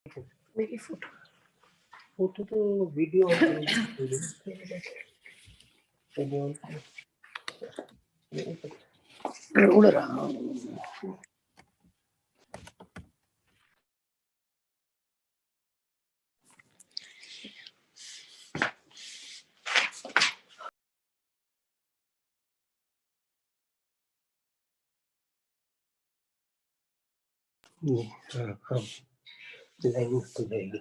मेरी फोटो तो वीडियो उड़ रहा हूँ। हाँ लाइन तो जाएगी।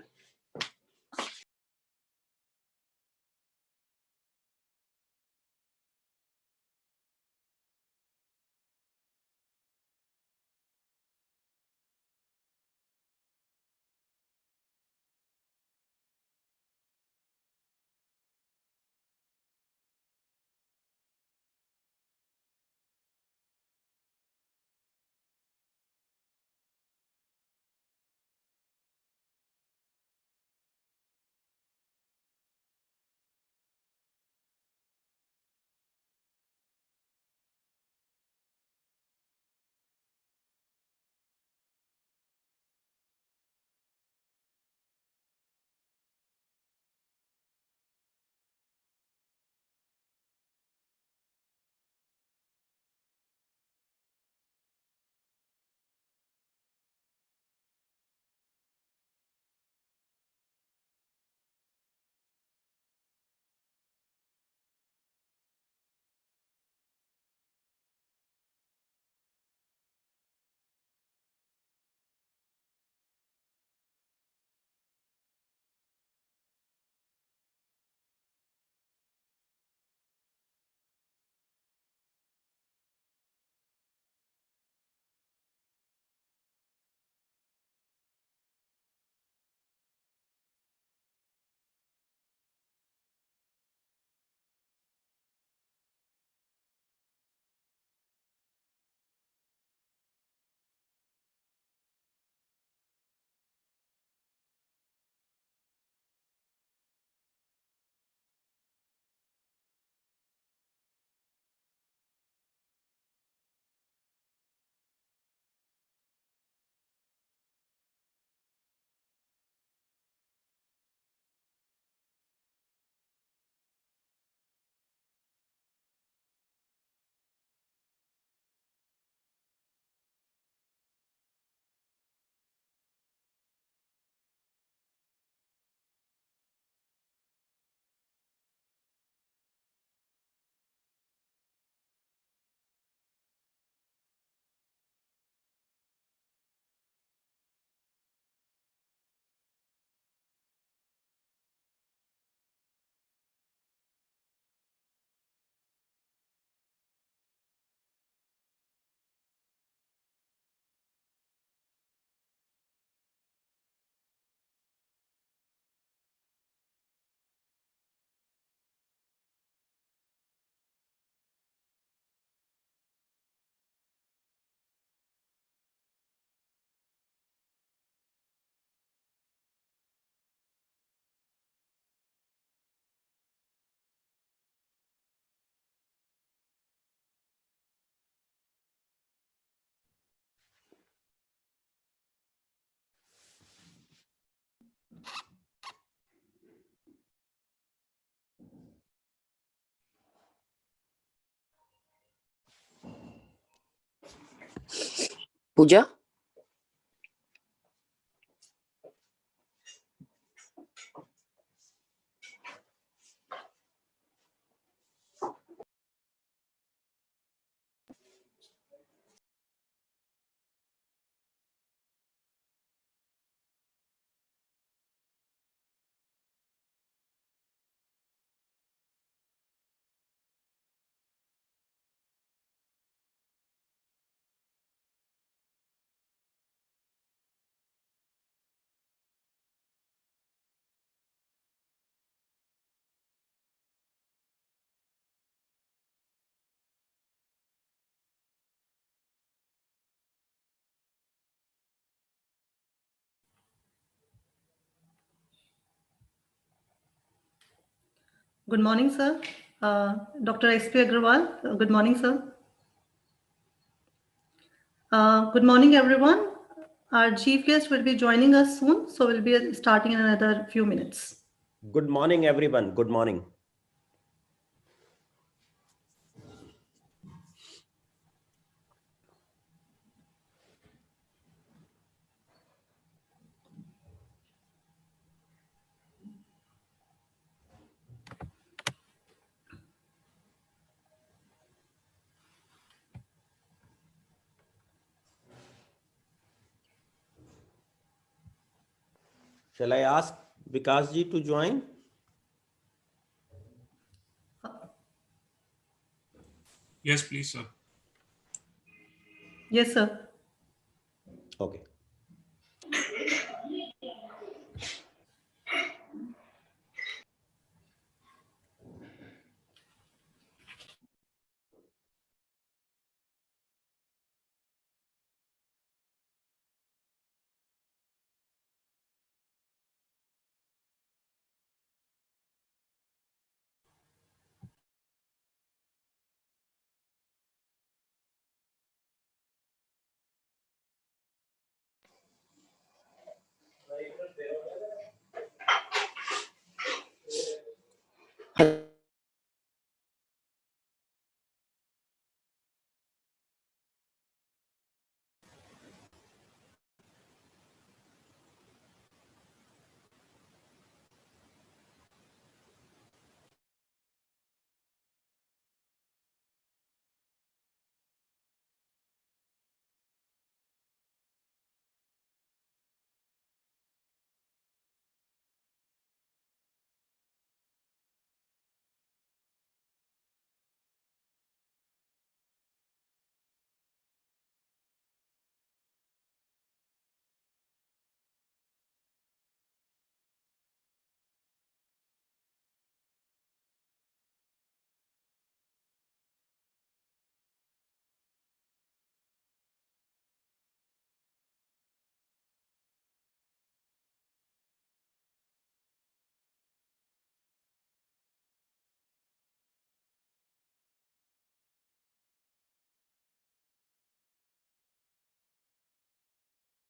पूजा Good morning, sir. Dr. S.P. Agrawal, good morning, sir. Good morning, everyone. Our chief guest will be joining us soon, so we'll be starting in another few minutes. Good morning, everyone. Good morning. Shall I ask Vikas ji to join? Yes, please, sir. Yes, sir. Okay.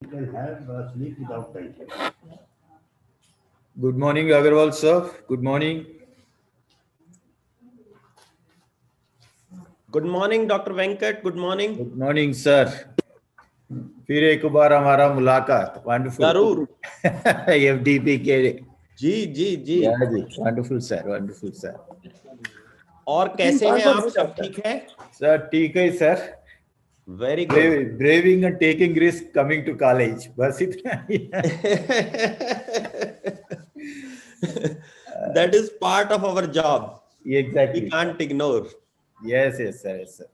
Can have sleep without title. Good morning, Agarwal sir. Good morning. Good morning, Dr. Venkat. Good morning. Good morning, sir. फिर एक बार हमारा मुलाकात wonderful जरूर FDP के जी जी जी या जी wonderful sir और कैसे हैं आप? सब ठीक है? सर ठीक है sir very good. Braving and taking risk coming to college बस इतना ही है That is part of our job. Exactly We can't ignore. Yes yes sir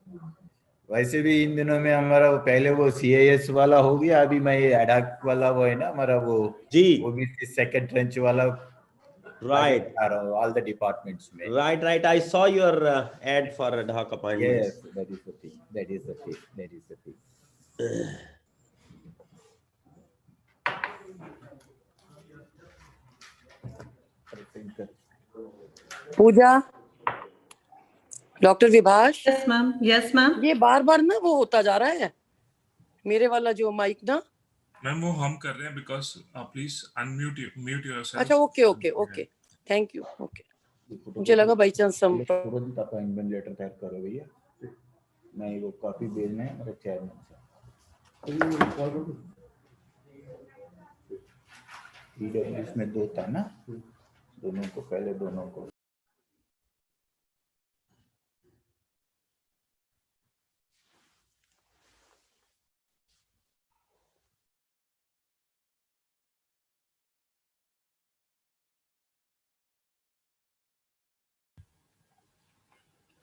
वैसे भी इन दिनों में हमारा वो पहले वो सीआईएस वाला हो गया अभी मैं ये एडाक वाला वो है ना हमारा वो जी भी सेकंड ट्रेंच वाला right आ रहा हूँ ऑल द डिपार्टमेंट्स में right. I saw your ad for ad hoc appointments. Yes that is the thing Pooja, doctor Vibhash, Yes, ma'am. Yes, ma'am. ये बार बार ना वो होता जा रहा है मेरे वाला जो माइक ना. मैम वो हम कर रहे हैं because please mute yourself. अच्छा ओके थैंक यू. ओके मुझे लगा बाई चांस तुरंत अपॉइंटमेंट लेटर तैयार करो भैया मैं वो कॉपी भेजना है मेरे चेयरमैन से इसमें दो था ना दोनों को पहले दोनों को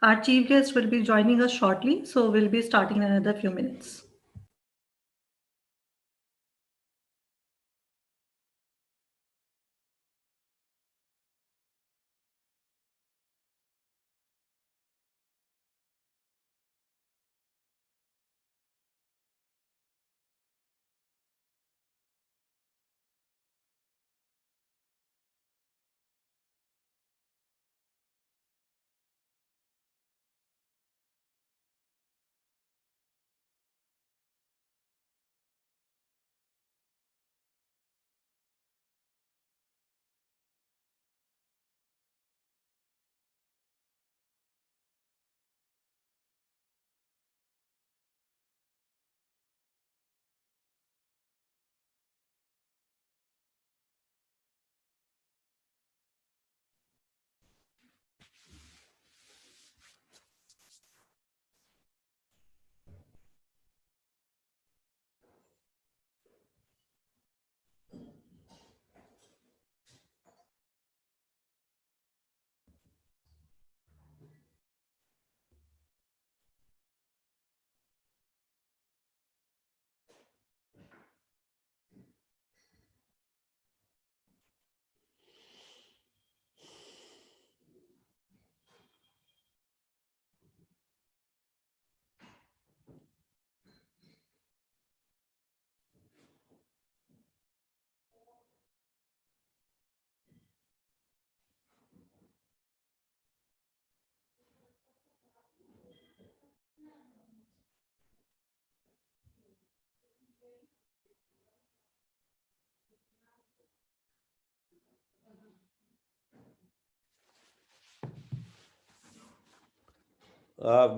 Our chief guest will be joining us shortly, so we'll be starting in another few minutes.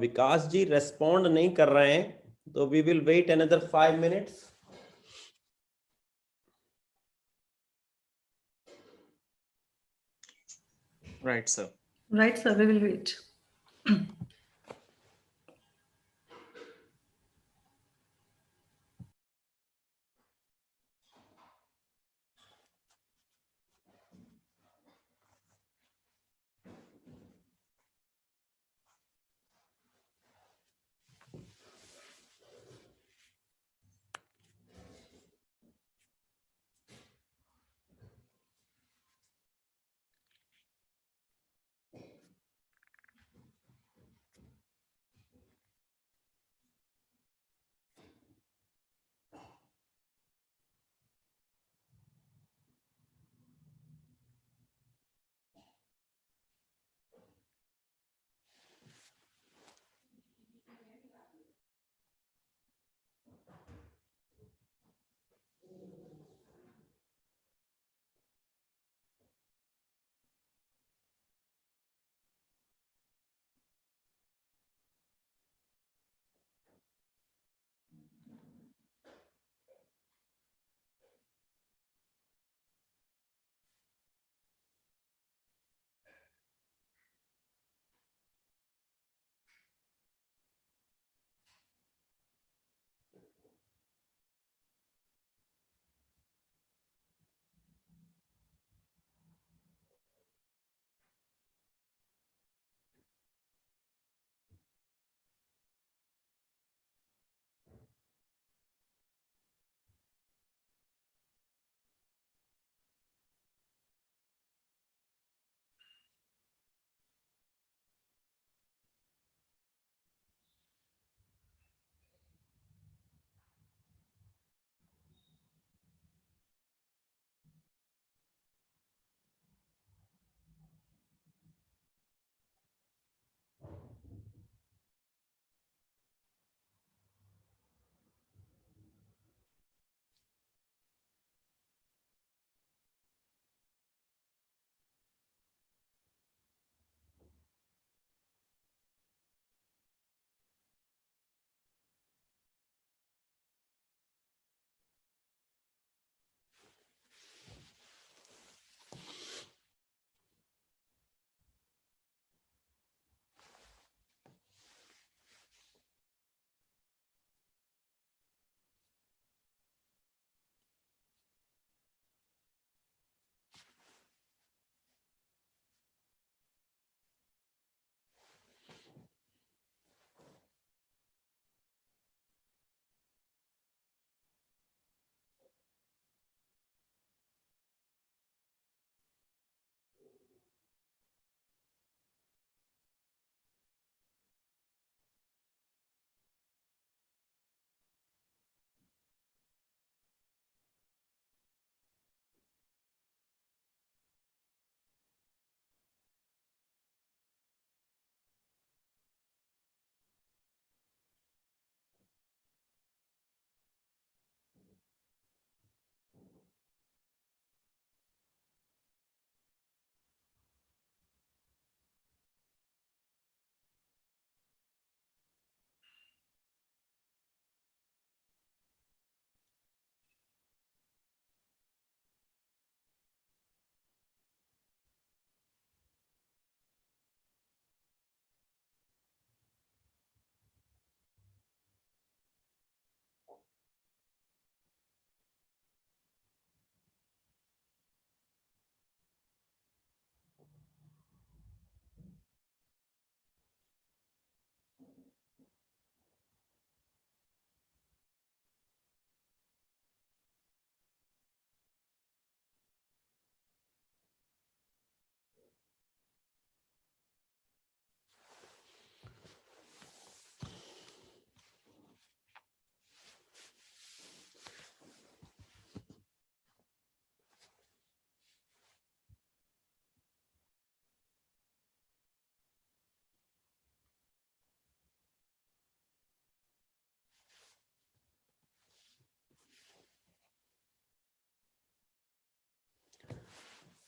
Vikas ji respond नहीं कर रहे हैं, तो we will wait another 5 minutes. Right, sir. Right, sir. We will wait.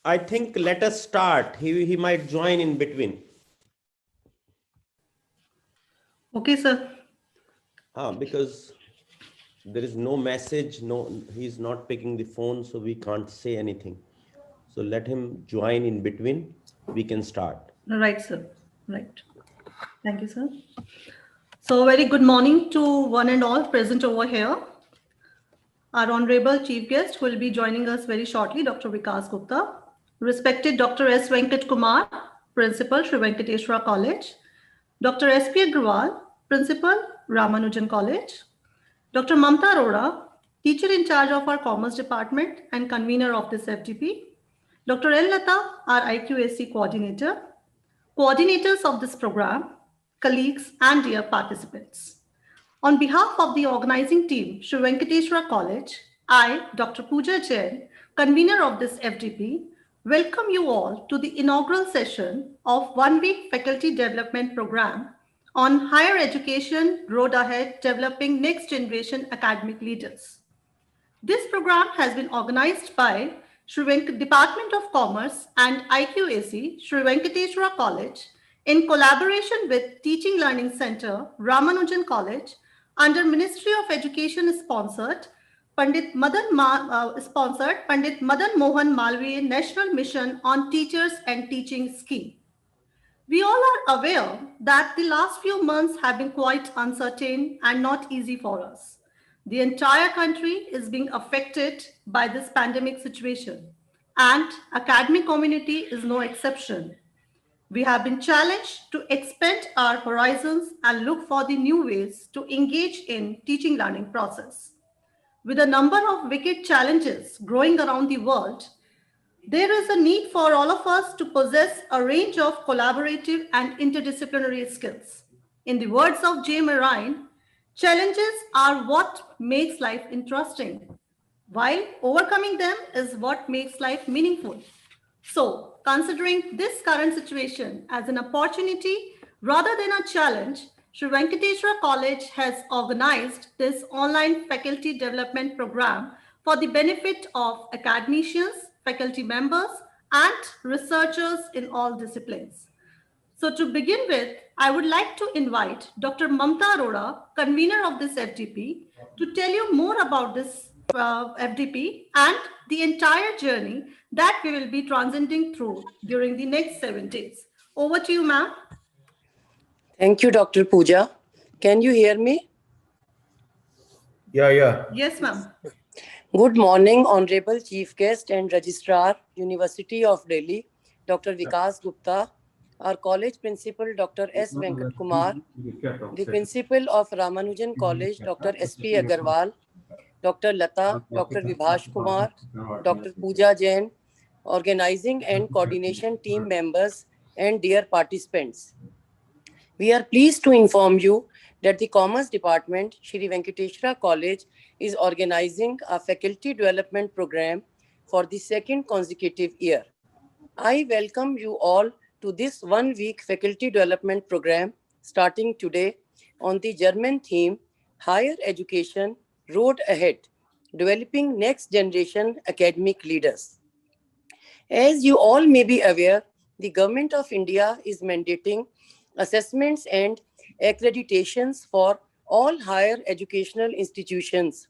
I think let us start. He might join in between. Okay, sir. Because there is no message, he's not picking the phone, so we can't say anything. So let him join in between. We can start. Right, sir. Right. Thank you, sir. So very good morning to one and all present over here. Our honorable chief guest who will be joining us very shortly, Dr. Vikas Gupta. Respected Dr. S. Venkat Kumar, Principal, Sri Venkateswara College. Dr. S.P. Agrawal, Principal, Ramanujan College. Dr. Mamta Arora, Teacher in charge of our Commerce Department and convener of this FDP. Dr. L. Lata, our IQAC coordinator. Coordinators of this program, colleagues and dear participants. On behalf of the organizing team, Sri Venkateswara College, I, Dr. Pooja Jain, convener of this FDP, welcome you all to the inaugural session of one-week faculty development program on higher education road ahead, developing next generation academic leaders. This program has been organized by Department of Commerce and IQAC, Sri Venkateswara College, in collaboration with Teaching Learning Center, Ramanujan College, under Ministry of Education sponsored Pandit Madan Mohan Malviya National Mission on Teachers and Teaching Scheme. We all are aware that the last few months have been quite uncertain and not easy for us. The entire country is being affected by this pandemic situation, and academic community is no exception. We have been challenged to expand our horizons and look for the new ways to engage in teaching learning process. With a number of wicked challenges growing around the world, there is a need for all of us to possess a range of collaborative and interdisciplinary skills. In the words of J. Marine, challenges are what makes life interesting, while overcoming them is what makes life meaningful. So, considering this current situation as an opportunity rather than a challenge, Sri Venkateswara College has organized this online faculty development program for the benefit of academicians, faculty members, and researchers in all disciplines. So to begin with, I would like to invite Dr. Mamta Arora, convener of this FDP, to tell you more about this FDP and the entire journey that we will be transiting through during the next 7 days. Over to you, ma'am. Thank you, Dr. Pooja. Can you hear me? Yeah. Yes, ma'am. Good morning, Honorable Chief Guest and Registrar, University of Delhi, Dr. Vikas Gupta, our college principal, Dr. S. Venkat Kumar, the principal of Ramanujan College, Dr. S.P. Agrawal, Dr. Lata, Dr. Vibhash Kumar, Dr. Pooja Jain, organizing and coordination team members, and dear participants. We are pleased to inform you that the Commerce Department, Shri Venkateswara College, is organizing a faculty development program for the second consecutive year. I welcome you all to this one-week faculty development program starting today on the German theme, Higher Education, Road Ahead, Developing Next Generation Academic Leaders. As you all may be aware, the Government of India is mandating assessments and accreditations for all higher educational institutions.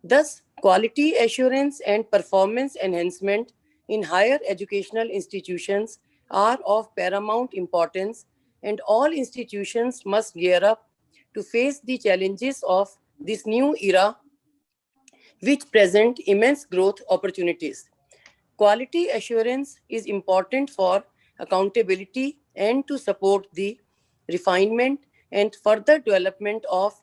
Thus, quality assurance and performance enhancement in higher educational institutions are of paramount importance, and all institutions must gear up to face the challenges of this new era, which present immense growth opportunities. Quality assurance is important for accountability and to support the refinement and further development of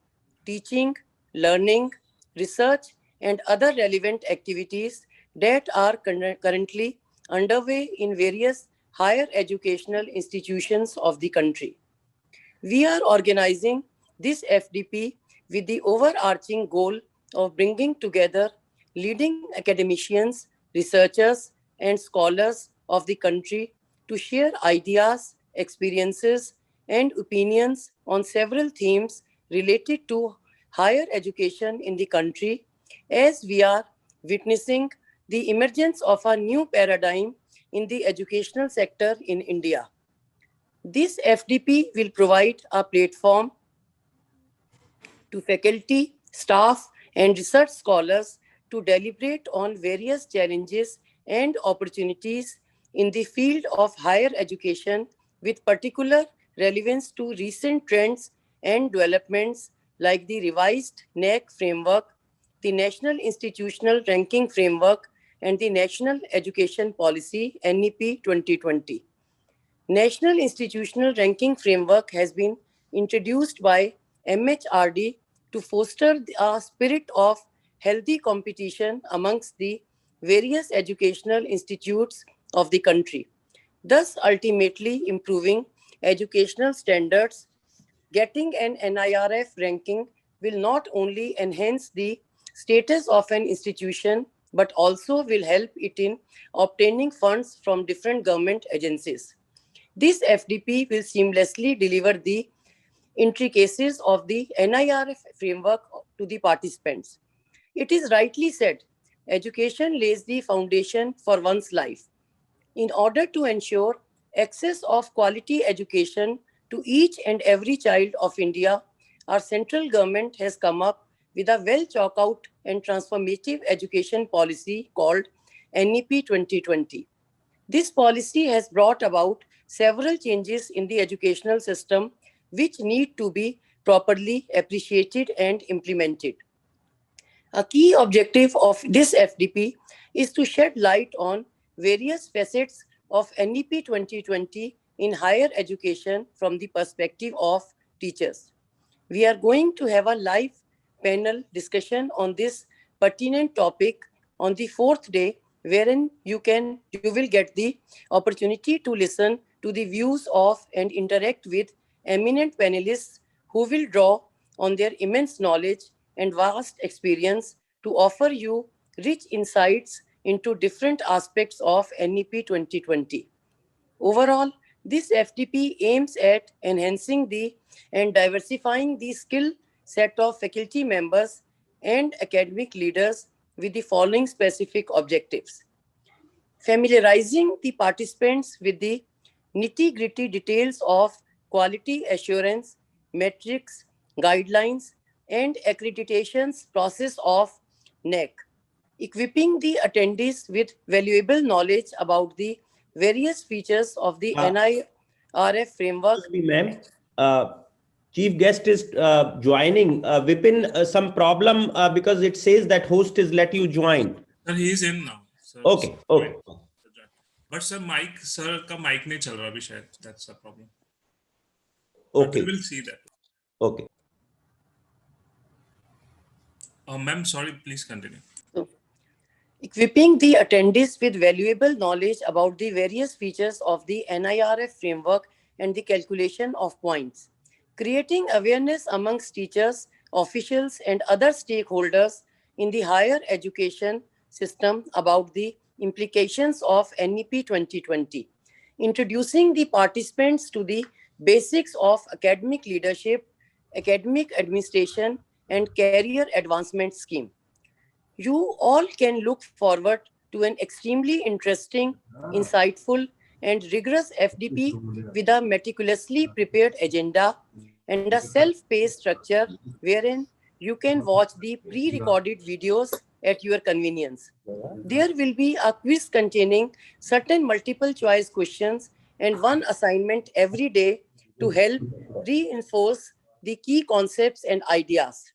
teaching, learning, research, and other relevant activities that are currently underway in various higher educational institutions of the country. We are organizing this FDP with the overarching goal of bringing together leading academicians, researchers, and scholars of the country to share ideas, experiences, and opinions on several themes related to higher education in the country, as we are witnessing the emergence of a new paradigm in the educational sector in India. This FDP will provide a platform to faculty, staff, and research scholars to deliberate on various challenges and opportunities in the field of higher education with particular relevance to recent trends and developments like the revised NAC framework, the National Institutional Ranking Framework, and the National Education Policy NEP 2020. National Institutional Ranking Framework has been introduced by MHRD to foster a spirit of healthy competition amongst the various educational institutes of the country, thus ultimately improving educational standards. Getting an NIRF ranking will not only enhance the status of an institution but also will help it in obtaining funds from different government agencies. This FDP will seamlessly deliver the intricacies of the NIRF framework to the participants. It is rightly said, education lays the foundation for one's life. In order to ensure access of quality education to each and every child of India, our central government has come up with a well chalked out and transformative education policy called NEP 2020. This policy has brought about several changes in the educational system which need to be properly appreciated and implemented. A key objective of this FDP is to shed light on various facets of NEP 2020 in higher education from the perspective of teachers. We are going to have a live panel discussion on this pertinent topic on the fourth day, wherein you will get the opportunity to listen to the views of and interact with eminent panelists who will draw on their immense knowledge and vast experience to offer you rich insights into different aspects of NEP 2020. Overall, this FDP aims at enhancing the and diversifying the skill set of faculty members and academic leaders with the following specific objectives: familiarizing the participants with the nitty-gritty details of quality assurance, metrics, guidelines, and accreditations process of NEC, equipping the attendees with valuable knowledge about the various features of the NIRF framework. Ma'am, chief guest is joining. Vipin, some problem because it says that host is let you join. Sir, he is in now. Sir, Okay, okay. But sir, sir का mic नहीं चल रहा अभी शायद. That's the problem. Okay. But we will see that. Okay. Ma'am, sorry, please continue. So, equipping the attendees with valuable knowledge about the various features of the NIRF framework and the calculation of points. Creating awareness amongst teachers, officials, and other stakeholders in the higher education system about the implications of NEP 2020. Introducing the participants to the basics of academic leadership, academic administration, and career advancement scheme. You all can look forward to an extremely interesting, insightful, and rigorous FDP with a meticulously prepared agenda and a self-paced structure wherein you can watch the pre-recorded videos at your convenience. There will be a quiz containing certain multiple choice questions and one assignment every day to help reinforce the key concepts and ideas.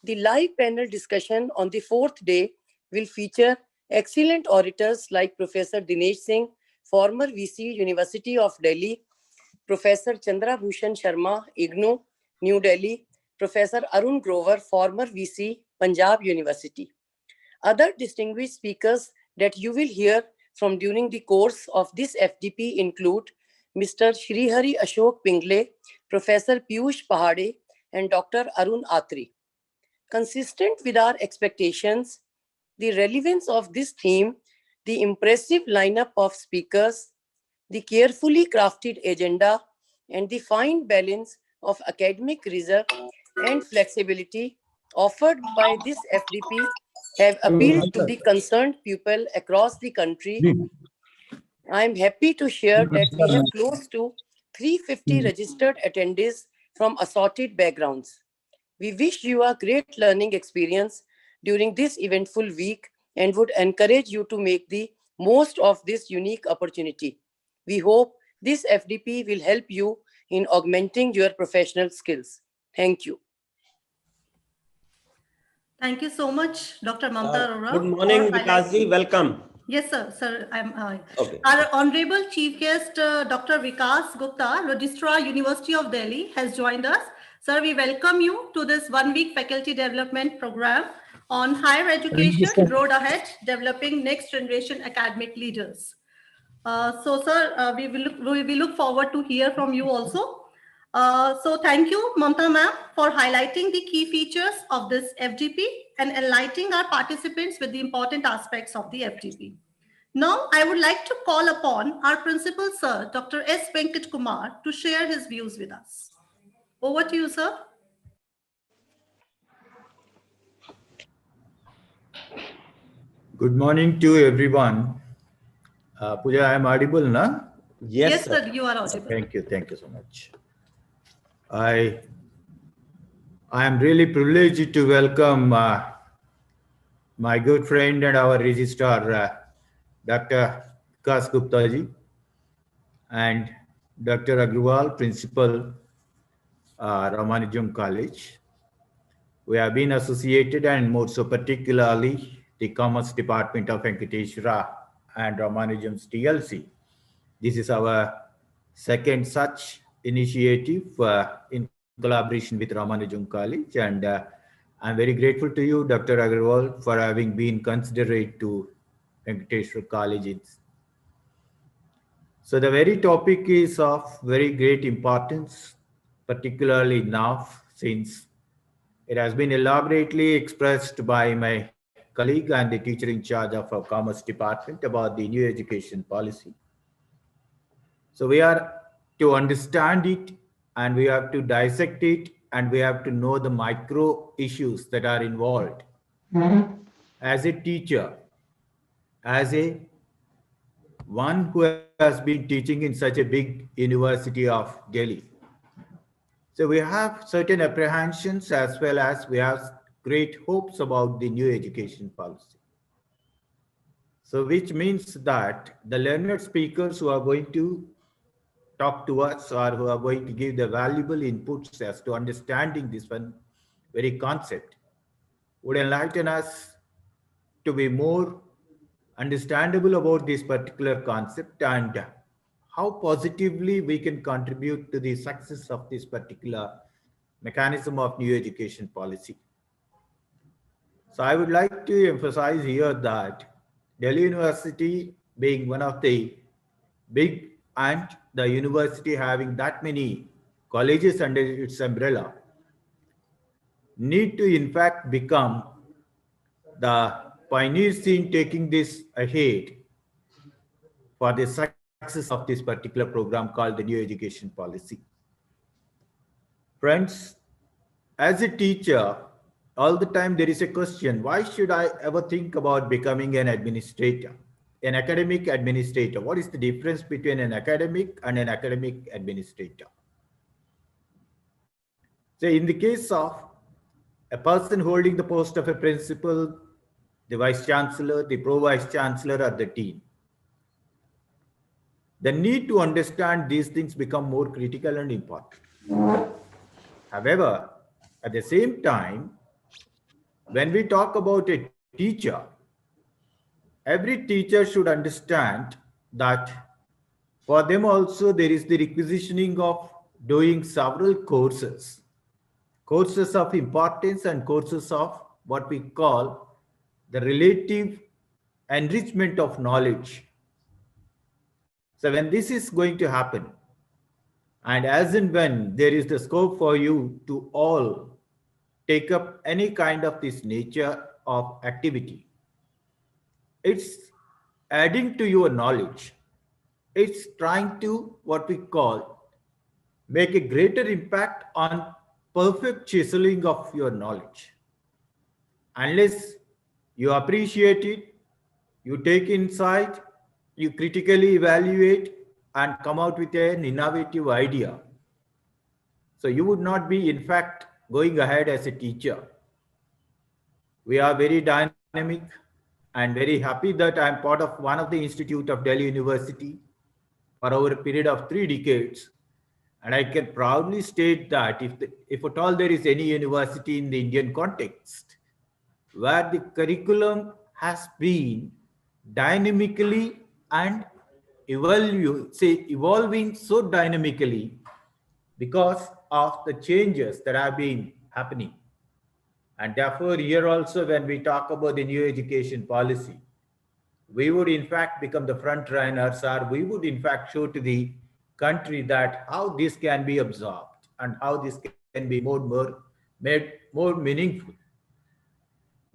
The live panel discussion on the fourth day will feature excellent orators like Professor Dinesh Singh, former VC, University of Delhi, Professor Chandra Bhushan Sharma, IGNOU, New Delhi, Professor Arun Grover, former VC, Punjab University. Other distinguished speakers that you will hear from during the course of this FDP include Mr. Shrihari Ashok Pingle, Professor Piyush Pahade, and Dr. Arun Atri. Consistent with our expectations, the relevance of this theme, the impressive lineup of speakers, the carefully crafted agenda, and the fine balance of academic reserve and flexibility offered by this FDP have appealed to the concerned pupil across the country. I am happy to share that we have close to 350 registered attendees from assorted backgrounds. We wish you a great learning experience during this eventful week and would encourage you to make the most of this unique opportunity. We hope this FDP will help you in augmenting your professional skills. Thank you. Thank you so much, Dr. Mamta Arora. Good morning, Vikasji. Welcome. Yes, sir. Sir, I'm. Okay. Our honorable chief guest, Dr. Vikas Gupta, Registrar, University of Delhi, has joined us. Sir, we welcome you to this one-week faculty development program on higher education, road ahead, developing next generation academic leaders. So, sir, we look forward to hear from you also. So thank you, Mamta ma'am, for highlighting the key features of this FDP and enlightening our participants with the important aspects of the FDP. Now, I would like to call upon our principal, sir, Dr. S. Venkat Kumar, to share his views with us. Over to you, sir. Good morning to everyone. Pooja, I am audible, na? Yes, sir, you are audible. Thank you so much. I am really privileged to welcome my good friend and our registrar, Dr. Vikas Gupta ji, and Dr. Agrawal, Principal, Ramanujam College. We have been associated, and more so particularly the Commerce Department of Venkateshwara and Ramanujam's TLC. This is our second such initiative in collaboration with Ramanujam College, and I'm very grateful to you, Dr. Agrawal, for having been considerate to Venkateshwara College. So the very topic is of very great importance, particularly now, since it has been elaborately expressed by my colleague and the teacher in charge of our Commerce Department about the new education policy. So we are to understand it, and we have to dissect it, and we have to know the micro issues that are involved. As a teacher, as a one who has been teaching in such a big university of Delhi. So we have certain apprehensions as well as we have great hopes about the new education policy. So which means that the learned speakers who are going to talk to us or who are going to give the valuable inputs as to understanding this one very concept would enlighten us to be more understandable about this particular concept and how positively we can contribute to the success of this particular mechanism of new education policy. So I would like to emphasize here that Delhi University, being one of the big and the university having that many colleges under its umbrella, need to in fact become the pioneers in taking this ahead for the success of this particular program called the new education policy. Friends, as a teacher, all the time there is a question, why should I ever think about becoming an administrator, an academic administrator? What is the difference between an academic and an academic administrator? So in the case of a person holding the post of a principal, the vice chancellor, the pro-vice chancellor, or the dean, the need to understand these things become more critical and important. However, at the same time, when we talk about a teacher, every teacher should understand that for them also there is the requisitioning of doing several courses of importance and courses of what we call the relative enrichment of knowledge. So when this is going to happen, and as and when there is the scope for you to all take up any kind of this nature of activity, it's adding to your knowledge. It's trying to what we call make a greater impact on perfect chiseling of your knowledge. Unless you appreciate it, you take insight, you critically evaluate and come out with an innovative idea. So you would not be in fact going ahead as a teacher. We are very dynamic and very happy that I'm part of one of the Institute of Delhi University for over a period of 3 decades. And I can proudly state that if at all there is any university in the Indian context where the curriculum has been dynamically and evolving so dynamically because of the changes that have been happening. And therefore, here also, when we talk about the new education policy, we would in fact become the front runners, or we would in fact show to the country that how this can be absorbed and how this can be made more meaningful.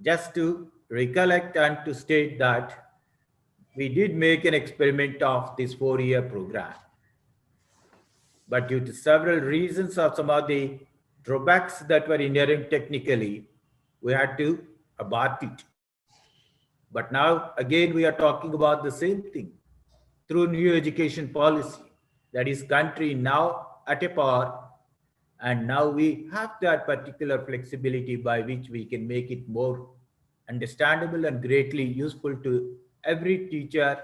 Just to recollect and to state that we did make an experiment of this 4-year program, but due to several reasons of some of the drawbacks that were inherent technically, we had to abort it. But now again we are talking about the same thing through new education policy, that is country now at a par, and now we have that particular flexibility by which we can make it more understandable and greatly useful to every teacher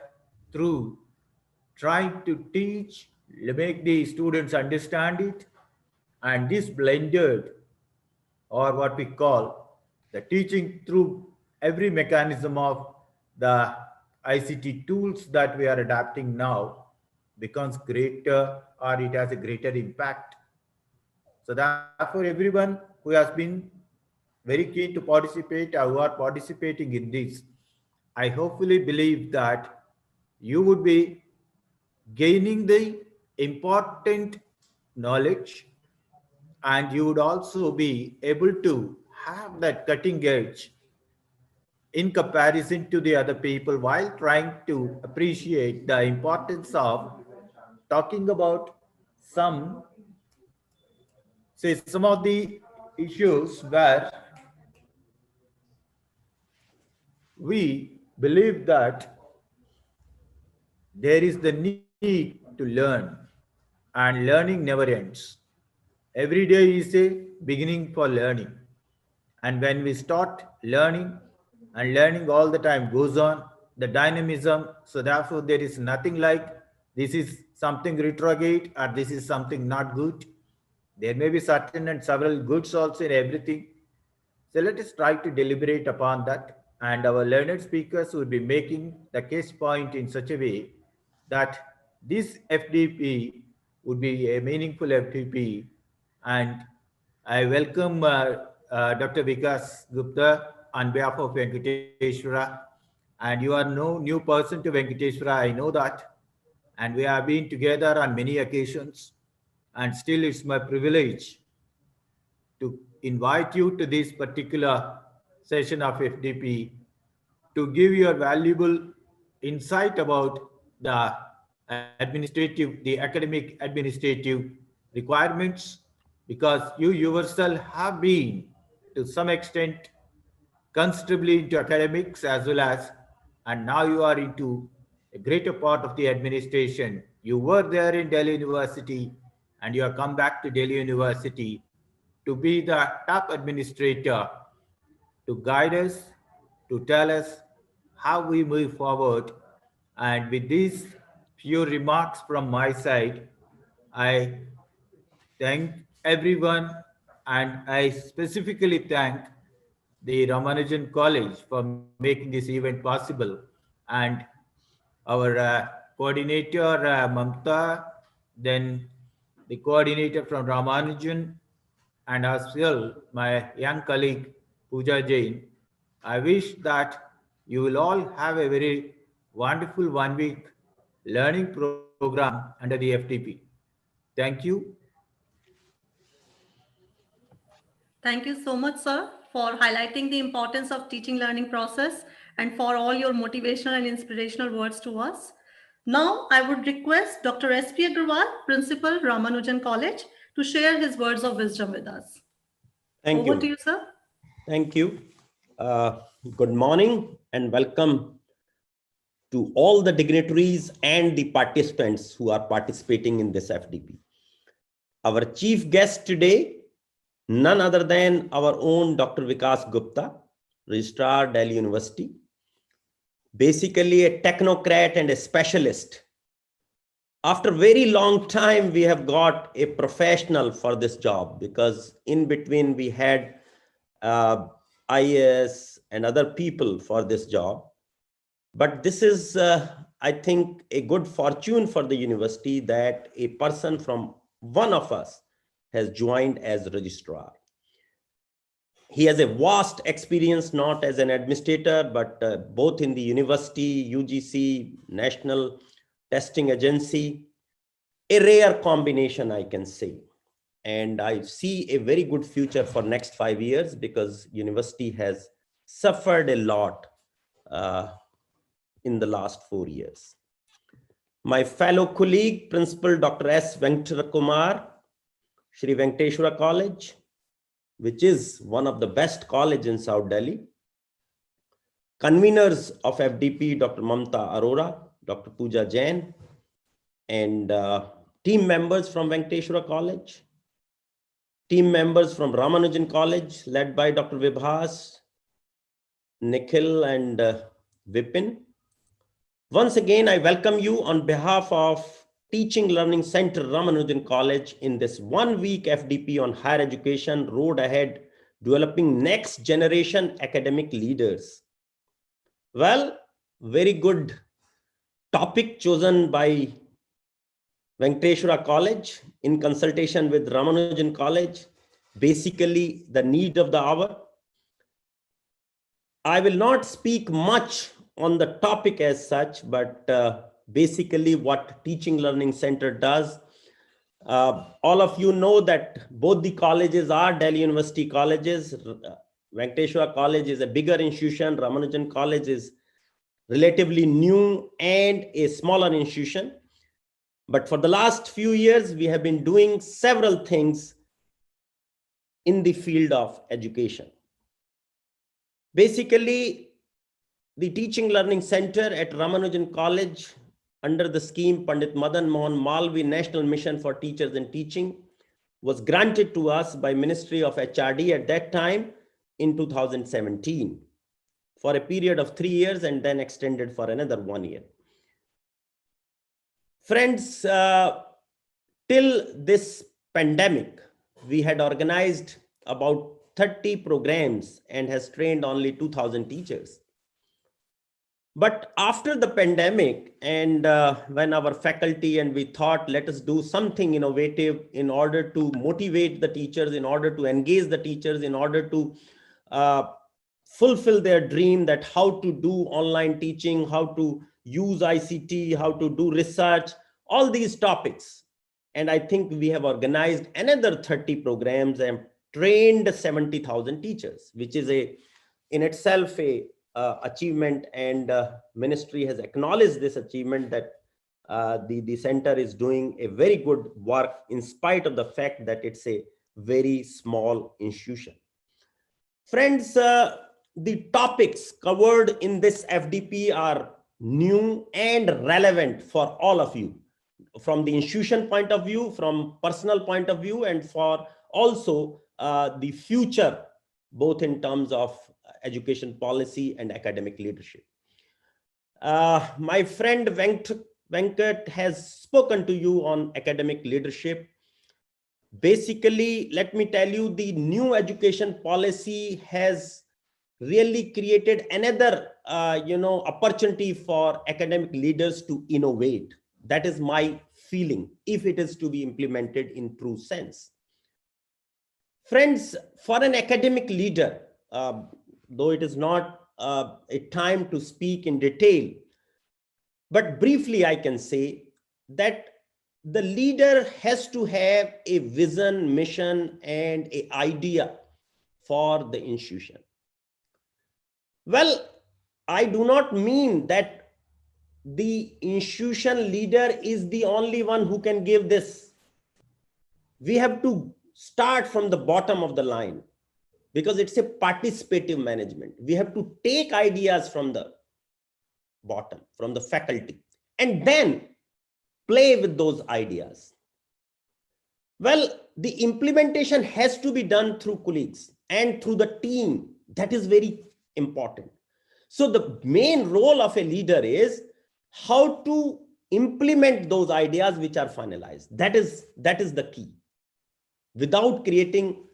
through trying to teach, make the students understand it, and this blended, or what we call the teaching through every mechanism of the ICT tools that we are adapting now becomes greater, or it has a greater impact. So therefore, everyone who has been very keen to participate or who are participating in this, I hopefully believe that you would be gaining the important knowledge, and you would also be able to have that cutting edge in comparison to the other people while trying to appreciate the importance of talking about some, say, some of the issues where we believe that there is the need to learn, and learning never ends. Every day is a beginning for learning. And when we start learning, and learning all the time goes on, the dynamism, so therefore there is nothing like this is something retrograde or this is something not good. There may be certain and several goods also in everything. So let us try to deliberate upon that, and our learned speakers will be making the case point in such a way that this FDP would be a meaningful FDP. And I welcome Dr. Vikas Gupta on behalf of Venkateshwara. And you are no new person to Venkateshwara, I know that. And we have been together on many occasions. And still it's my privilege to invite you to this particular session of FDP to give your valuable insight about the academic administrative requirements, because you yourself have been to some extent considerably into academics as well as, and now you are into a greater part of the administration. You were there in Delhi University and you have come back to Delhi University to be the top administrator, to guide us, to tell us how we move forward. And with these few remarks from my side, I thank everyone, and I specifically thank the Ramanujan College for making this event possible, and our coordinator Mamta, then the coordinator from Ramanujan, and as well my young colleague Pooja Jain. I wish that you will all have a very wonderful 1 week learning program under the FTP. Thank you. Thank you so much, sir, for highlighting the importance of teaching learning process and for all your motivational and inspirational words to us. Now, I would request Dr. S.P. Agarwal, Principal, Ramanujan College, to share his words of wisdom with us. Thank you. Over to you, sir. Thank you. Good morning and welcome to all the dignitaries and the participants who are participating in this FDP. Our chief guest today, none other than our own Dr. Vikas Gupta, Registrar, Delhi University. Basically a technocrat and a specialist. After very long time, we have got a professional for this job, because in between we had IAS and other people for this job. But this is, I think, a good fortune for the university that a person from one of us has joined as registrar. He has a vast experience, not as an administrator, but both in the university, UGC, National Testing Agency, a rare combination, I can say. And I see a very good future for next 5 years, because university has suffered a lot in the last 4 years. My fellow colleague, Principal Dr. S. Venkatkumar, Shri Venkateshwara College, which is one of the best college in South Delhi. Conveners of FDP, Dr. Mamta Arora, Dr. Pooja Jain, and team members from Venkateshwara College, team members from Ramanujan College, led by Dr. Vibhas, Nikhil, and Vipin. Once again, I welcome you on behalf of Teaching Learning Center, Ramanujan College, in this 1 week FDP on higher education, road ahead, developing next generation academic leaders. Well, very good topic chosen by Venkateshwara College in consultation with Ramanujan College, basically the need of the hour. I will not speak much on the topic as such, but basically what Teaching Learning Center does. All of you know that both the colleges are Delhi University colleges. Venkateshwara College is a bigger institution. Ramanujan College is relatively new and a smaller institution. But for the last few years, we have been doing several things in the field of education. Basically, the Teaching Learning Center at Ramanujan College, under the scheme Pandit Madan Mohan Malvi National Mission for Teachers and Teaching, was granted to us by Ministry of HRD at that time in 2017 for a period of 3 years, and then extended for another 1 year. Friends, till this pandemic, we had organized about 30 programs and has trained only 2,000 teachers. But after the pandemic, and when our faculty and we thought, let us do something innovative in order to motivate the teachers, in order to engage the teachers, in order to fulfill their dream that how to do online teaching, how to use ICT, how to do research, all these topics. And I think we have organized another 30 programs and trained 70,000 teachers, which is in itself a achievement, and ministry has acknowledged this achievement, that the center is doing a very good work in spite of the fact that it's a very small institution. Friends, the topics covered in this FDP are new and relevant for all of you, from the institution point of view, from personal point of view, and for also the future, both in terms of education policy and academic leadership. My friend Venkat has spoken to you on academic leadership. Basically, let me tell you, the new education policy has really created another opportunity for academic leaders to innovate. That is my feeling, if it is to be implemented in true sense. Friends, for an academic leader, though it is not a time to speak in detail, but briefly I can say that the leader has to have a vision, mission, and an idea for the institution. Well, I do not mean that the institution leader is the only one who can give this. We have to start from the bottom of the line, because it's a participative management. We have to take ideas from the bottom, from the faculty, and then play with those ideas. Well, the implementation has to be done through colleagues and through the team. That is very important. So the main role of a leader is how to implement those ideas which are finalized. That is the key, without creating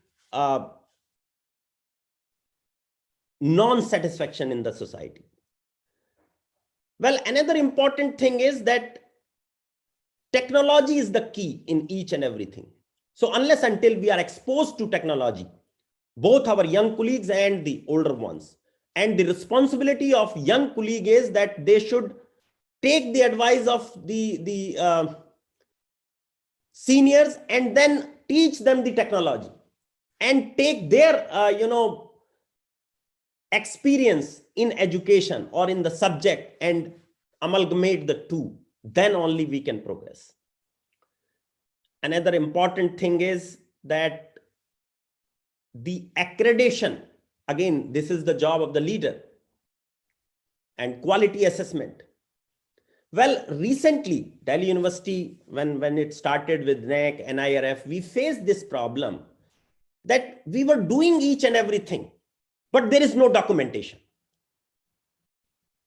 non-satisfaction in the society. Well, another important thing is that technology is the key in each and everything. So unless until we are exposed to technology, both our young colleagues and the older ones, and the responsibility of young colleague is that they should take the advice of the seniors and then teach them the technology and take their experience in education or in the subject and amalgamate the two. Then only we can progress. Another important thing is that the accreditation, again, this is the job of the leader, and quality assessment. Well, recently, Delhi University, when it started with NAC, NIRF, we faced this problem that we were doing each and everything, but there is no documentation.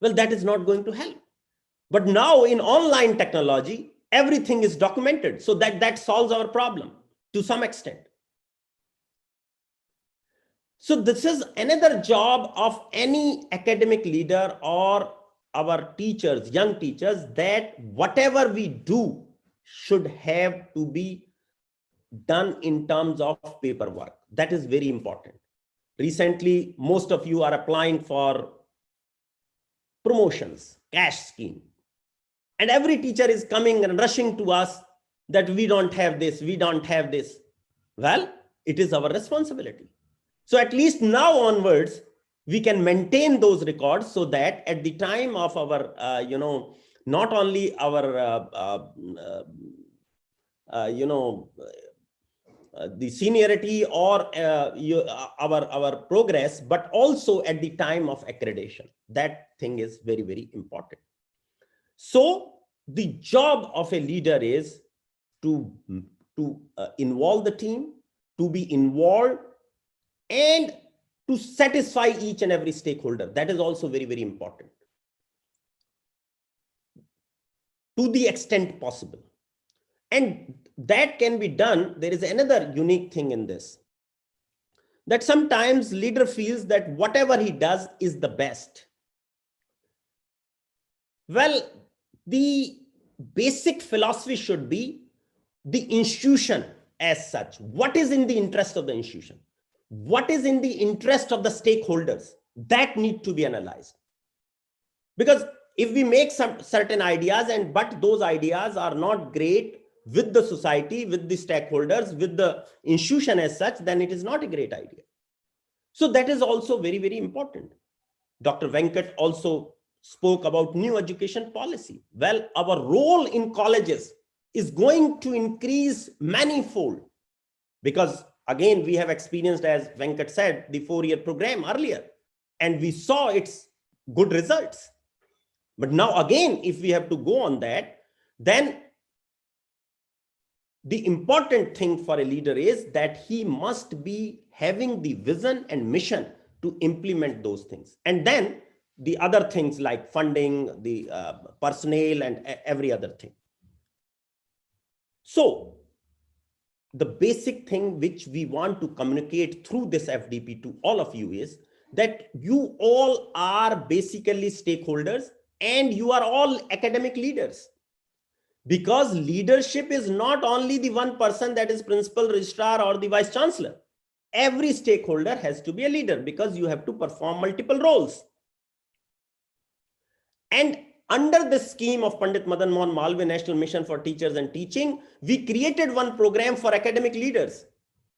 Well, that is not going to help. But now in online technology, everything is documented. So that solves our problem to some extent. So this is another job of any academic leader or our teachers, young teachers, that whatever we do should have to be done in terms of paperwork. That is very important. Recently, most of you are applying for promotions, cash scheme. And every teacher is coming and rushing to us that we don't have this, we don't have this. Well, it is our responsibility. So at least now onwards, we can maintain those records so that at the time of our, not only our, the seniority or our progress, but also at the time of accreditation. That thing is very, very important. So the job of a leader is to involve the team, to be involved, and to satisfy each and every stakeholder. That is also very, very important to the extent possible. And that can be done. There is another unique thing in this, that sometimes leader feels that whatever he does is the best. Well, the basic philosophy should be the institution as such. What is in the interest of the institution? What is in the interest of the stakeholders? That need to be analyzed. Because if we make some certain ideas but those ideas are not great with the society, with the stakeholders, with the institution as such, then it is not a great idea. So that is also very, very important. Dr. Venkat also spoke about new education policy. Well, our role in colleges is going to increase manifold, because again, we have experienced, as Venkat said, the 4-year program earlier, and we saw its good results. But now again, if we have to go on that, then the important thing for a leader is that he must be having the vision and mission to implement those things. And then the other things like funding, the personnel, and every other thing. So the basic thing which we want to communicate through this FDP to all of you is that you all are basically stakeholders and you are all academic leaders. Because leadership is not only the one person that is principal, registrar, or the vice chancellor. Every stakeholder has to be a leader because you have to perform multiple roles. And under the scheme of Pandit Madan Mohan Malviya National Mission for Teachers and Teaching, we created one program for academic leaders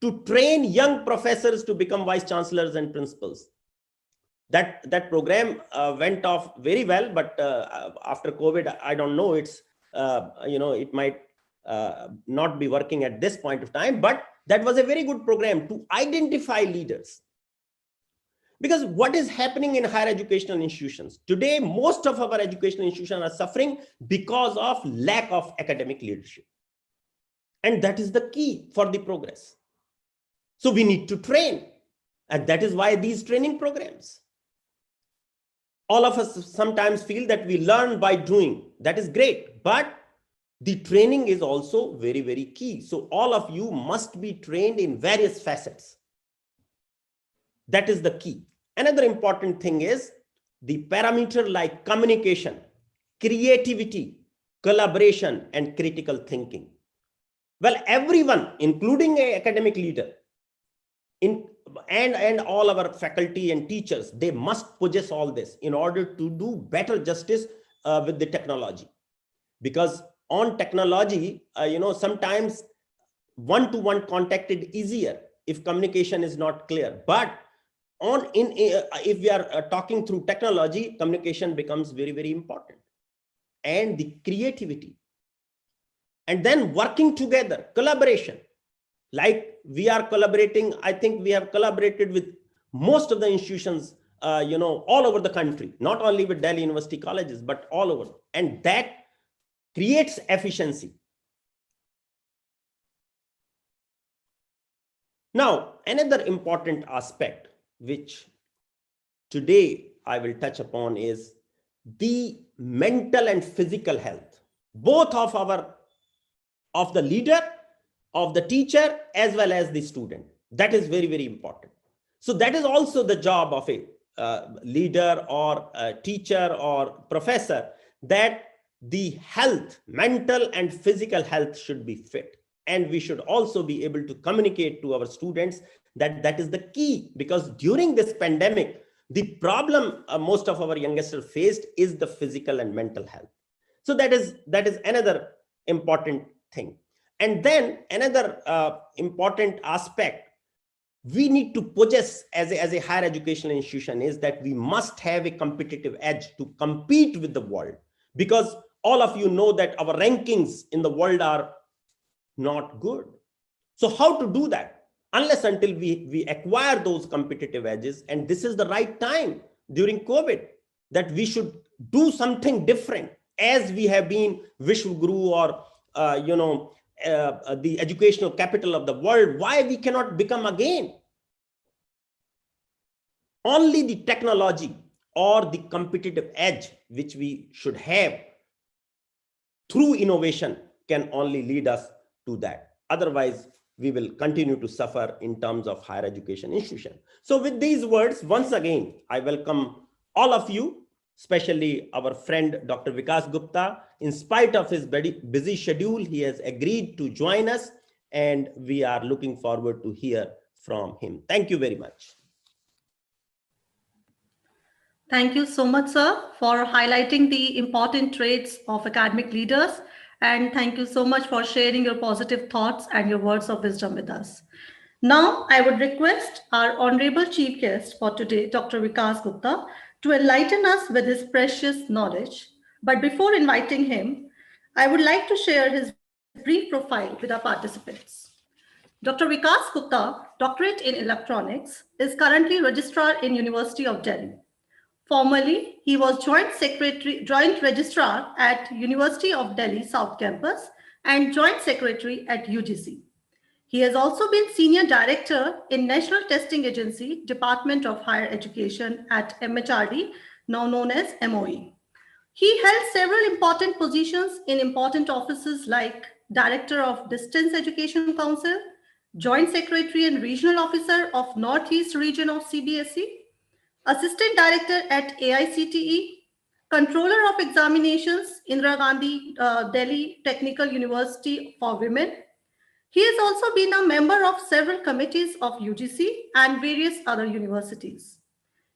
to train young professors to become vice chancellors and principals. That program went off very well, but after COVID, I don't know, it's it might not be working at this point of time, but that was a very good program to identify leaders. Because what is happening in higher educational institutions today, most of our educational institutions are suffering because of lack of academic leadership. And that is the key for the progress. So we need to train. And that is why these training programs. All of us sometimes feel that we learn by doing. That is great. But the training is also very, very key. So all of you must be trained in various facets. That is the key. Another important thing is the parameter like communication, creativity, collaboration, and critical thinking. Well, everyone, including an academic leader, and all our faculty and teachers, they must possess all this in order to do better justice with the technology. Because on technology, sometimes one-to-one contact is easier if communication is not clear. But if we are talking through technology, communication becomes very, very important. And the creativity. And then working together, collaboration. Like we are collaborating, I think we have collaborated with most of the institutions, all over the country, not only with Delhi University colleges, but all over. And that creates efficiency. Now, another important aspect, which today I will touch upon, is the mental and physical health, both of the leader, of the teacher, as well as the student. That is very, very important. So that is also the job of a leader or a teacher or professor, that the health, mental and physical health should be fit. And we should also be able to communicate to our students that that is the key, because during this pandemic, the problem most of our youngsters faced is the physical and mental health. So that is another important thing. And then another important aspect we need to possess as a higher educational institution is that we must have a competitive edge to compete with the world, because all of you know that our rankings in the world are not good. So how to do that? Unless until we acquire those competitive edges, and this is the right time during COVID, that we should do something different, as we have been Vishwa Guru or the educational capital of the world. Why we cannot become again? Only the technology or the competitive edge which we should have through innovation can only lead us to that. Otherwise, we will continue to suffer in terms of higher education institution. So with these words, once again, I welcome all of you, especially our friend, Dr. Vikas Gupta. In spite of his very busy schedule, he has agreed to join us, and we are looking forward to hear from him. Thank you very much. Thank you so much, sir, for highlighting the important traits of academic leaders. And thank you so much for sharing your positive thoughts and your words of wisdom with us. Now, I would request our Honorable Chief Guest for today, Dr. Vikas Gupta, to enlighten us with his precious knowledge. But before inviting him, I would like to share his brief profile with our participants. Dr. Vikas Gupta, Doctorate in Electronics, is currently Registrar in University of Delhi. Formerly, he was Joint Registrar at University of Delhi South Campus and Joint Secretary at UGC. He has also been Senior Director in National Testing Agency, Department of Higher Education at MHRD, now known as MOE. He held several important positions in important offices like Director of Distance Education Council, Joint Secretary and Regional Officer of Northeast Region of CBSE, Assistant Director at AICTE, Controller of Examinations, Indira Gandhi Delhi Technical University for Women. He has also been a member of several committees of UGC and various other universities.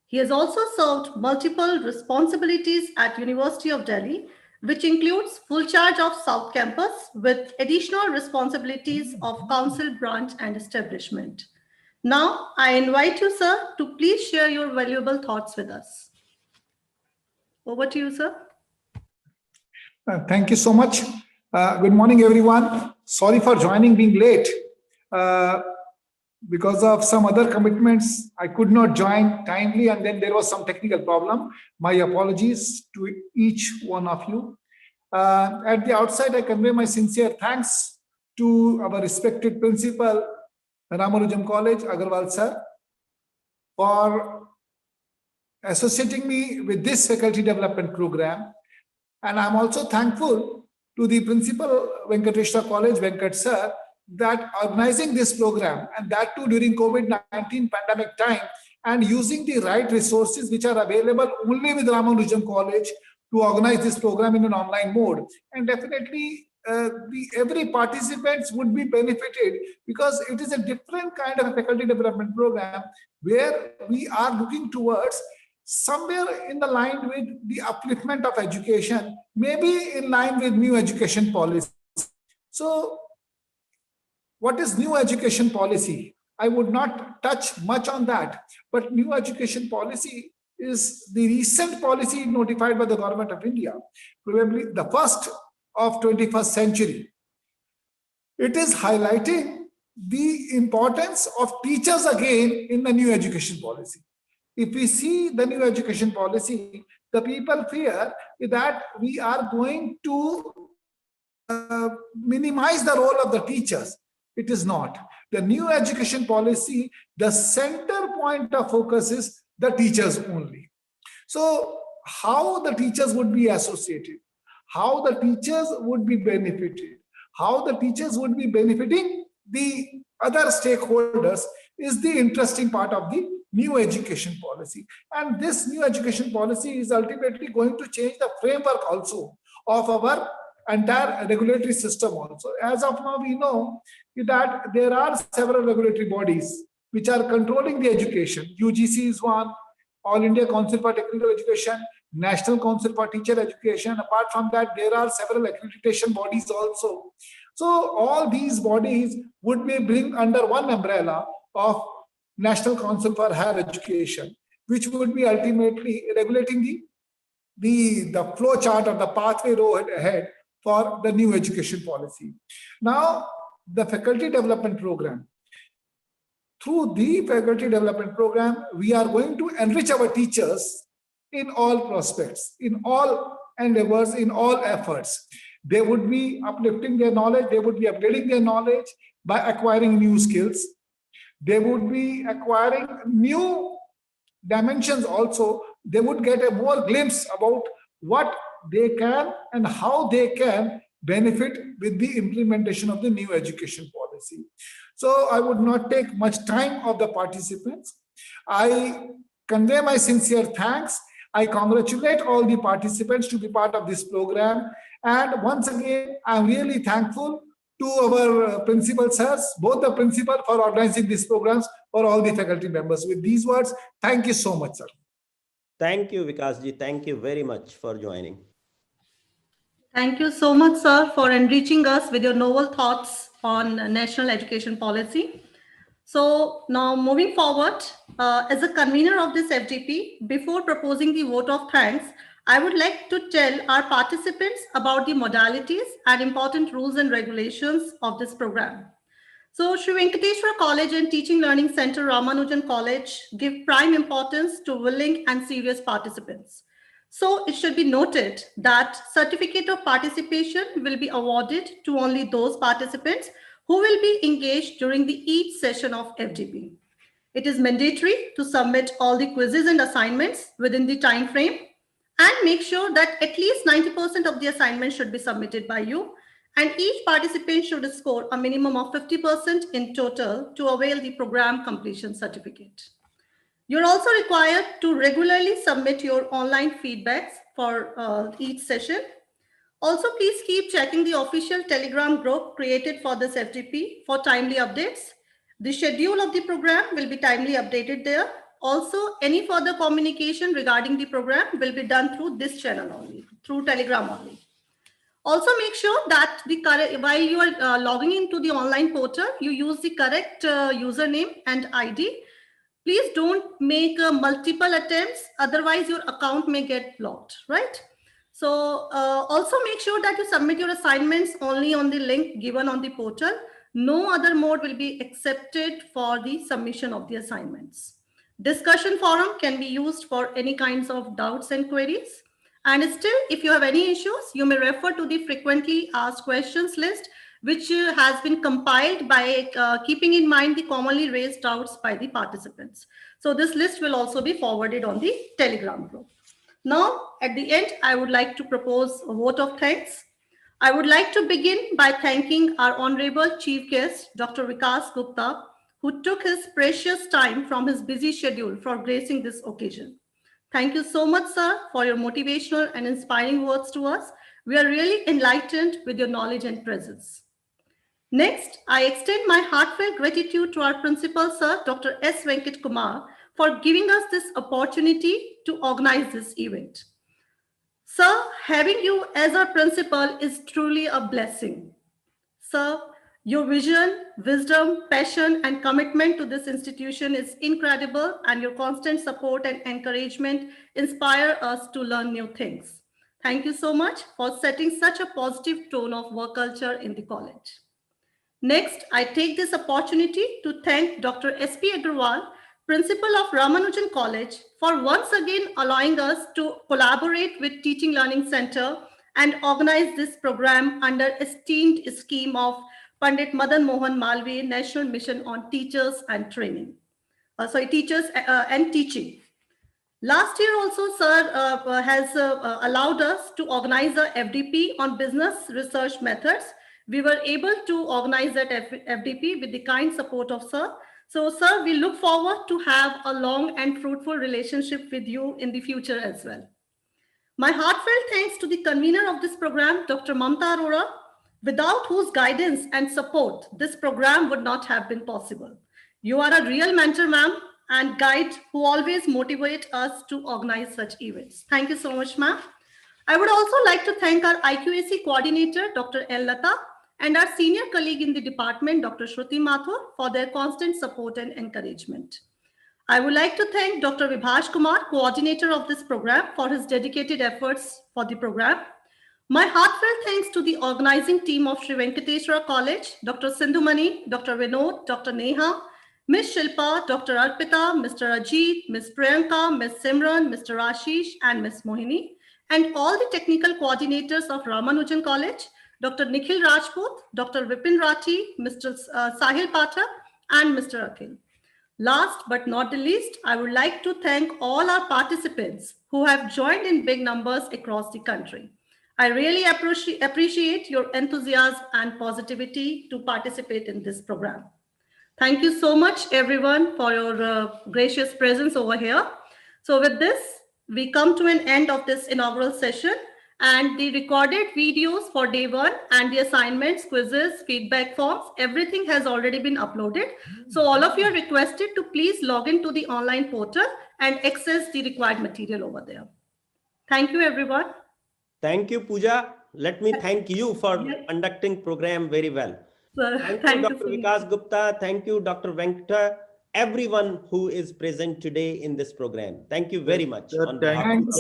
He has also served multiple responsibilities at University of Delhi, which includes full charge of South Campus with additional responsibilities of council branch and establishment. Now, I invite you, sir, to please share your valuable thoughts with us. Over to you, sir. Thank you so much. Good morning, everyone. Sorry for joining being late. Because of some other commitments, I could not join timely, and then there was some technical problem. My apologies to each one of you. At the outset, I convey my sincere thanks to our respected principal, Ramanujam College, Agarwal sir, for associating me with this faculty development program. And I'm also thankful to the principal, Venkateshwar College, Venkat sir, that organizing this program, and that too during COVID-19 pandemic time, and using the right resources which are available only with Ramanujam College to organize this program in an online mode. And definitely every participants would be benefited, because it is a different kind of a faculty development program where we are looking towards somewhere in the line with the upliftment of education, maybe in line with new education policy. So what is new education policy? I would not touch much on that, but new education policy is the recent policy notified by the government of India, probably the first of 21st century. It is highlighting the importance of teachers again in the new education policy. If we see the new education policy, the people fear that we are going to minimize the role of the teachers. It is not. The new education policy, the center point of focus is the teachers only. So how the teachers would be associated, how the teachers would be benefited, how the teachers would be benefiting the other stakeholders is the interesting part of the new education policy. And this new education policy is ultimately going to change the framework also of our entire regulatory system also. As of now, we know that there are several regulatory bodies which are controlling the education. UGC is one, All India Council for Technical Education, National Council for Teacher Education. Apart from that, there are several accreditation bodies also. So all these bodies would be bring under one umbrella of National Council for Higher Education, which would be ultimately regulating the flow chart or the pathway road ahead for the new education policy. Now, the faculty development program. Through the faculty development program, we are going to enrich our teachers in all prospects, in all endeavors, in all efforts. They would be uplifting their knowledge, they would be upgrading their knowledge by acquiring new skills. They would be acquiring new dimensions also. They would get a more glimpse about what they can and how they can benefit with the implementation of the new education policy. So I would not take much time of the participants. I convey my sincere thanks. I congratulate all the participants to be part of this program. And once again, I'm really thankful to our principal sirs, both the principal for organizing these programs, for all the faculty members. With these words, thank you so much, sir. Thank you, Vikasji. Thank you very much for joining. Thank you so much, sir, for enriching us with your novel thoughts on national education policy. So now moving forward, as a convener of this FDP, before proposing the vote of thanks, I would like to tell our participants about the modalities and important rules and regulations of this program. So Sri Venkateshwar College and Teaching Learning Center, Ramanujan College, give prime importance to willing and serious participants. So it should be noted that certificate of participation will be awarded to only those participants who will be engaged during each session of FDP. It is mandatory to submit all the quizzes and assignments within the time frame, and make sure that at least 90% of the assignments should be submitted by you, and each participant should score a minimum of 50% in total to avail the program completion certificate. You're also required to regularly submit your online feedbacks for each session. Also, please keep checking the official Telegram group created for this FDP for timely updates. The schedule of the program will be timely updated there. Also, any further communication regarding the program will be done through this channel only, through Telegram only. Also, make sure that while you are logging into the online portal, you use the correct username and ID. Please don't make multiple attempts, otherwise your account may get blocked, right? So also make sure that you submit your assignments only on the link given on the portal. No other mode will be accepted for the submission of the assignments. Discussion forum can be used for any kinds of doubts and queries. And still, if you have any issues, you may refer to the frequently asked questions list, which has been compiled by keeping in mind the commonly raised doubts by the participants. So this list will also be forwarded on the Telegram group. Now, at the end, I would like to propose a vote of thanks. I would like to begin by thanking our Honorable Chief Guest, Dr. Vikas Gupta, who took his precious time from his busy schedule for gracing this occasion. Thank you so much, sir, for your motivational and inspiring words to us. We are really enlightened with your knowledge and presence. Next, I extend my heartfelt gratitude to our principal, sir, Dr. S. Venkat Kumar, for giving us this opportunity to organize this event. Sir, having you as our principal is truly a blessing. Sir, your vision, wisdom, passion, and commitment to this institution is incredible, and your constant support and encouragement inspire us to learn new things. Thank you so much for setting such a positive tone of work culture in the college. Next, I take this opportunity to thank Dr. S.P. Agarwal, Principal of Ramanujan College, for once again allowing us to collaborate with Teaching Learning Center and organize this program under esteemed scheme of Pandit Madan Mohan Malviya National Mission on Teachers and Training. Teachers and Teaching. Last year also, sir has allowed us to organize a FDP on business research methods. We were able to organize that FDP with the kind support of sir. So, sir, we look forward to have a long and fruitful relationship with you in the future as well. My heartfelt thanks to the convener of this program, Dr. Mamta Arora, without whose guidance and support, this program would not have been possible. You are a real mentor, ma'am, and guide who always motivate us to organize such events. Thank you so much, ma'am. I would also like to thank our IQAC coordinator, Dr. L. Lata, and our senior colleague in the department, Dr. Shruti Mathur, for their constant support and encouragement. I would like to thank Dr. Vibhash Kumar, coordinator of this program, for his dedicated efforts for the program. My heartfelt thanks to the organizing team of Sri Venkateswara College, Dr. Sindhumani, Dr. Vinod, Dr. Neha, Ms. Shilpa, Dr. Arpita, Mr. Ajit, Ms. Priyanka, Ms. Simran, Mr. Ashish, and Ms. Mohini, and all the technical coordinators of Ramanujan College, Dr. Nikhil Rajput, Dr. Vipin Rathi, Mr. Sahil Pathak, and Mr. Akhil. Last but not the least, I would like to thank all our participants who have joined in big numbers across the country. I really appreciate your enthusiasm and positivity to participate in this program. Thank you so much, everyone, for your gracious presence over here. So with this, we come to an end of this inaugural session, and the recorded videos for day one and the assignments, quizzes, feedback forms, everything has already been uploaded. So all of you are requested to please log into the online portal and access the required material over there. Thank you, everyone. Thank you, Pooja. Let me thank you for conducting program very well. Thank you, Dr. Vikas Gupta. Thank you, Dr. Venkata. Everyone who is present today in this program. Thank you very much. Thank you.